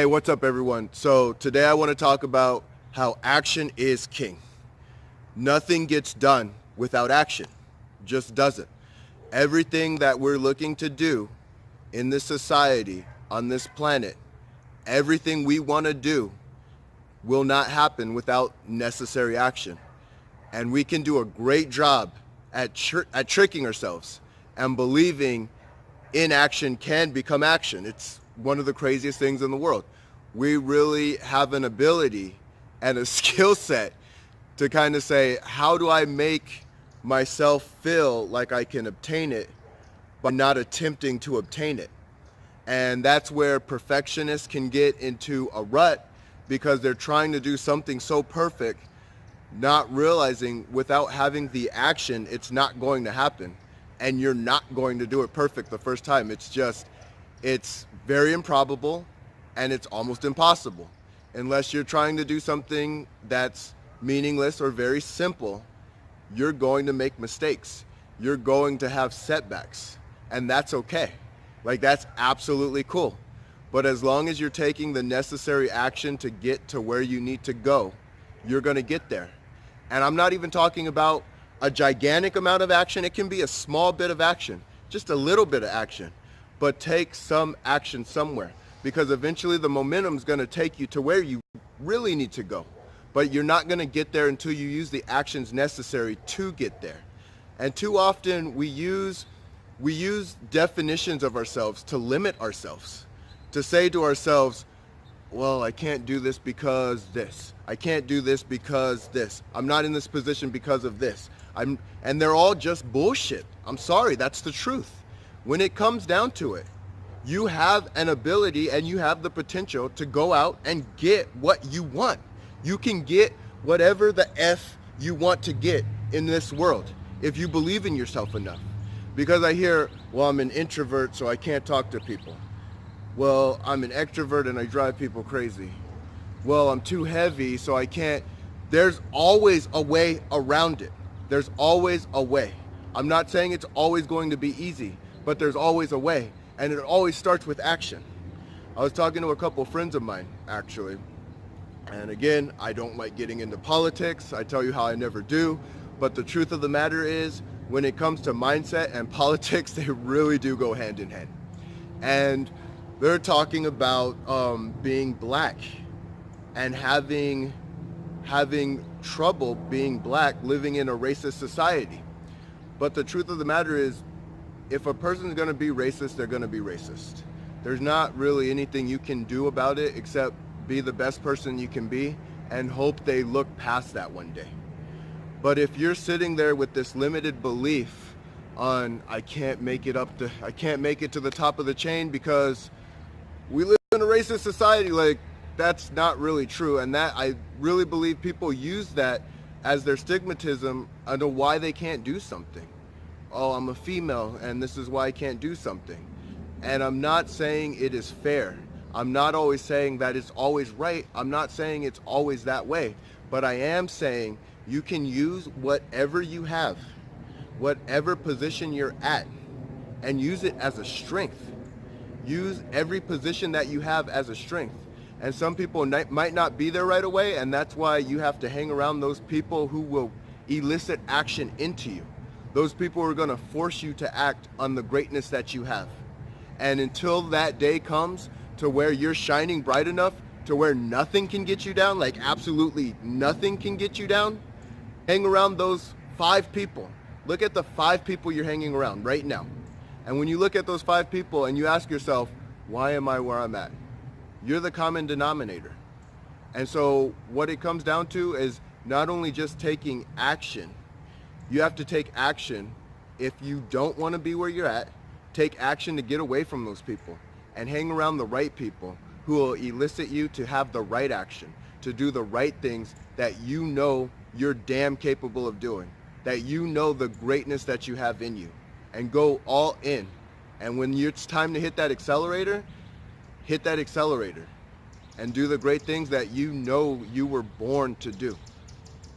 Hey, what's up, everyone? So today I want to talk about how action is king. Nothing gets done without action. Just doesn't. Everything that we're looking to do in this society, on this planet, everything we want to do will not happen without necessary action. And we can do a great job at tricking ourselves and believing inaction can become action. It's one of the craziest things in the world. We really have an ability and a skill set to kind of say, how do I make myself feel like I can obtain it by not attempting to obtain it? And that's where perfectionists can get into a rut because they're trying to do something so perfect, not realizing without having the action, it's not going to happen. And you're not going to do it perfect the first time. It's very improbable and it's almost impossible. Unless you're trying to do something that's meaningless or very simple, you're going to make mistakes. You're going to have setbacks, and that's okay. Like, that's absolutely cool. But as long as you're taking the necessary action to get to where you need to go, you're going to get there. And I'm not even talking about a gigantic amount of action. It can be a small bit of action, just a little bit of action, but take some action somewhere, because eventually the momentum is going to take you to where you really need to go. But you're not going to get there until you use the actions necessary to get there. And too often we use definitions of ourselves to limit ourselves, to say to ourselves, well, I can't do this because this. I can't do this because this. I'm not in this position because of this. And they're all just bullshit. I'm sorry, that's the truth. When it comes down to it, you have an ability and you have the potential to go out and get what you want. You can get whatever the F you want to get in this world if you believe in yourself enough. Because I hear, well, I'm an introvert, so I can't talk to people. Well, I'm an extrovert and I drive people crazy. Well, I'm too heavy, so I can't. There's always a way around it. There's always a way. I'm not saying it's always going to be easy, but there's always a way. And it always starts with action. I was talking to a couple friends of mine, actually. And again, I don't like getting into politics. I tell you how I never do. But the truth of the matter is, when it comes to mindset and politics, they really do go hand in hand. And they're talking about being black and having trouble being black, living in a racist society. But the truth of the matter is, if a person's going to be racist, they're going to be racist. There's not really anything you can do about it except be the best person you can be and hope they look past that one day. But if you're sitting there with this limited belief on, I can't make it to the top of the chain because we live in a racist society, like, that's not really true. And that, I really believe people use that as their stigmatism under why they can't do something. Oh, I'm a female and this is why I can't do something. And I'm not saying it is fair. I'm not always saying that it's always right. I'm not saying it's always that way. But I am saying you can use whatever you have, whatever position you're at, and use it as a strength. Use every position that you have as a strength. And some people might not be there right away, and that's why you have to hang around those people who will elicit action into you. Those people are going to force you to act on the greatness that you have. And until that day comes to where you're shining bright enough to where nothing can get you down, like absolutely nothing can get you down, hang around those 5 people. Look at the 5 people you're hanging around right now. And when you look at those 5 people and you ask yourself, why am I where I'm at? You're the common denominator. And so what it comes down to is not only just taking action. You have to take action if you don't want to be where you're at. Take action to get away from those people and hang around the right people who will elicit you to have the right action, to do the right things that you know you're damn capable of doing, that you know the greatness that you have in you, and go all in. And when it's time to hit that accelerator and do the great things that you know you were born to do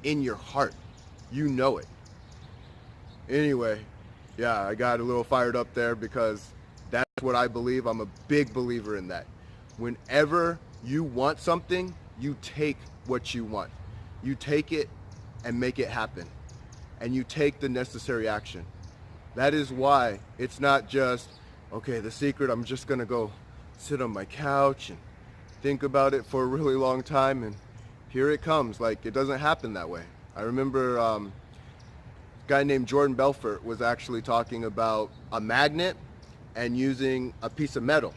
in your heart. You know it. Anyway, yeah, I got a little fired up there because that's what I believe. I'm a big believer in that. Whenever You want something, you take what you want. You take it and make it happen. And you take the necessary action. That is why it's not just, okay, the secret, I'm just gonna go sit on my couch and think about it for a really long time and here it comes. Like, it doesn't happen that way. I remember a guy named Jordan Belfort was actually talking about a magnet and using a piece of metal.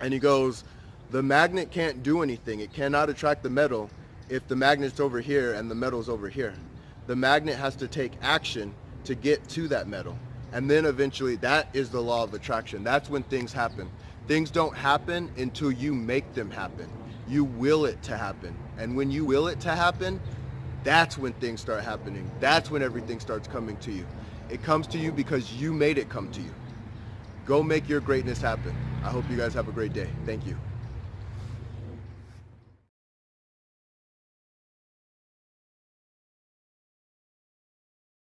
And he goes, the magnet can't do anything. It cannot attract the metal if the magnet's over here and the metal's over here. The magnet has to take action to get to that metal. And then eventually, that is the law of attraction. That's when things happen. Things don't happen until you make them happen. You will it to happen. And when you will it to happen, that's when things start happening. That's when everything starts coming to you. It comes to you because you made it come to you. Go make your greatness happen. I hope you guys have a great day. Thank you.